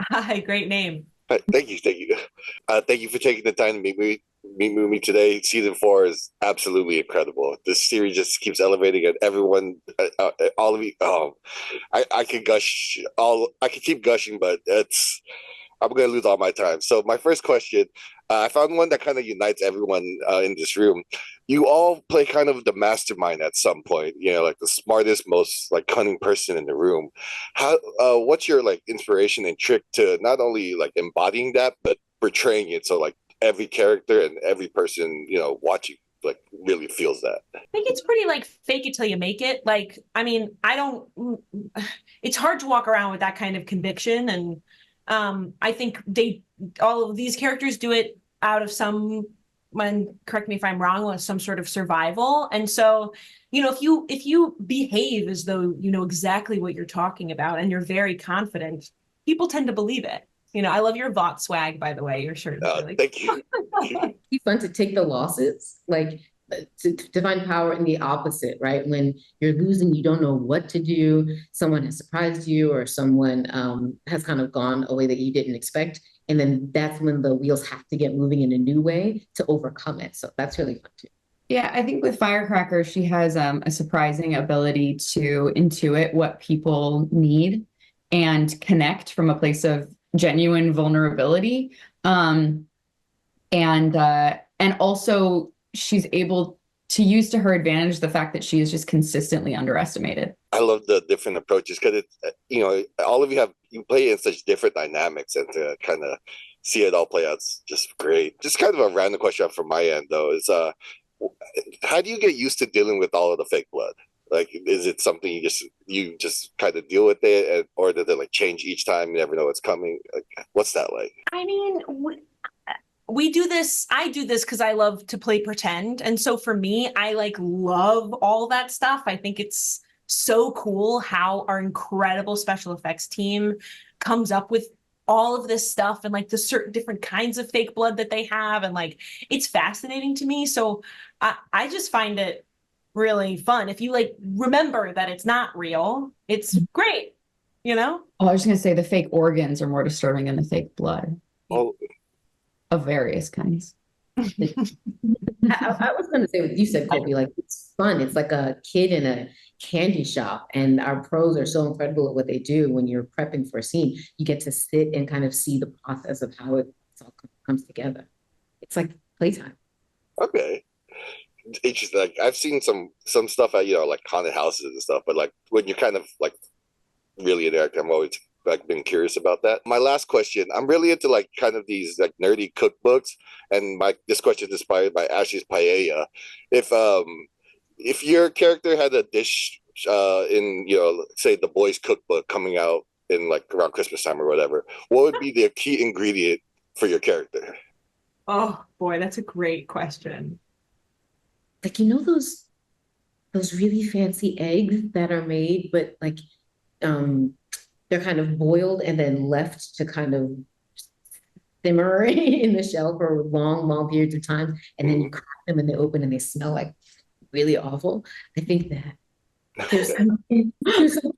Hi, great name. Thank you, thank you. Thank you for taking the time to meet with me today. Season 4 is absolutely incredible. This series just keeps elevating, and everyone, all of you. Oh, I could gush all. I could keep gushing, but I'm going to lose all my time. So my first question, I found one that kind of unites everyone in this room. You all play kind of the mastermind at some point, like the smartest, most like cunning person in the room. What's your like inspiration and trick to not only like embodying that, but portraying it so like every character and every person, watching like really feels that. I think it's pretty like fake it till you make it. Like, I mean, I don't, it's hard to walk around with that kind of conviction. And I think all of these characters do it out of correct me if I'm wrong, with some sort of survival. And so, if you behave as though you know exactly what you're talking about and you're very confident, people tend to believe it. I love your Vought swag, by the way. Your shirt is really Thank you. Be fun to take the losses, like to find power in the opposite, right? When you're losing, you don't know what to do. Someone has surprised you, or someone has kind of gone a way that you didn't expect. And then that's when the wheels have to get moving in a new way to overcome it. So that's really fun too. Yeah, I think with Firecracker, she has a surprising ability to intuit what people need and connect from a place of genuine vulnerability. And also she's able to use to her advantage the fact that she is just consistently underestimated. I love the different approaches because it's all of you play in such different dynamics, and to kind of see it all play out is just great. Just kind of a random question from my end though is how do you get used to dealing with all of the fake blood? Like, is it something you just kind of deal with it, or does it like change each time? You never know what's coming. Like, what's that like? I mean, we do this. I do this because I love to play pretend. And so for me, I like love all that stuff. I think it's so cool how our incredible special effects team comes up with all of this stuff and like the certain different kinds of fake blood that they have. And like, it's fascinating to me. So I just find it really fun. If you like remember that it's not real, it's great, you know? Oh, I was just going to say the fake organs are more disturbing than the fake blood Oh, of various kinds. I was going to say what you said, Colby. Like it's fun. It's like a kid in a candy shop, and our pros are so incredible at what they do. When you're prepping for a scene, you get to sit and kind of see the process of how it all comes together. It's like playtime. okay. It's just like I've seen some stuff at like haunted houses and stuff, but like when you're kind of like really interactive, I'm always like been curious about that. My last question, I'm really into like kind of these like nerdy cookbooks, and my this question is inspired by Ashley's Paella. If your character had a dish in say the boys cookbook coming out in like around Christmas time or whatever, what would be the key ingredient for your character? Oh boy, that's a great question. Like those really fancy eggs that are made, but like um they're kind of boiled and then left to kind of simmer in the shell for long, long periods of time, and then you crack them and they open and they smell like really awful. I think that there's something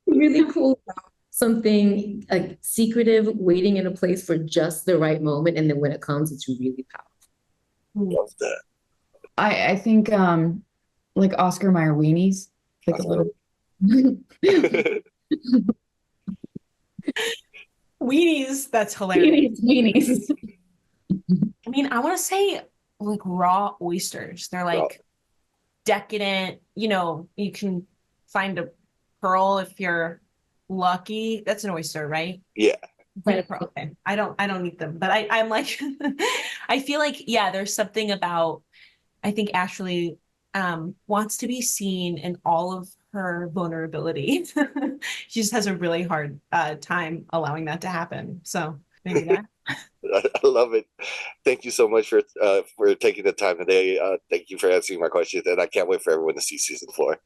really cool about something like secretive waiting in a place for just the right moment, and then when it comes, it's really Love that. I think like Oscar Mayer weenies, like a little. Weenies, that's hilarious. Weenies. I mean, I want to say like raw oysters. They're Oh, like decadent, you can find a pearl if you're lucky. That's an oyster, right? yeah. Find a pearl. Okay. I don't eat them, but I'm like I feel like, yeah, there's something about I think Ashley wants to be seen in all of her vulnerability. She just has a really hard time allowing that to happen. So maybe that. I love it. Thank you so much for taking the time today. Thank you for answering my questions, and I can't wait for everyone to see season 4.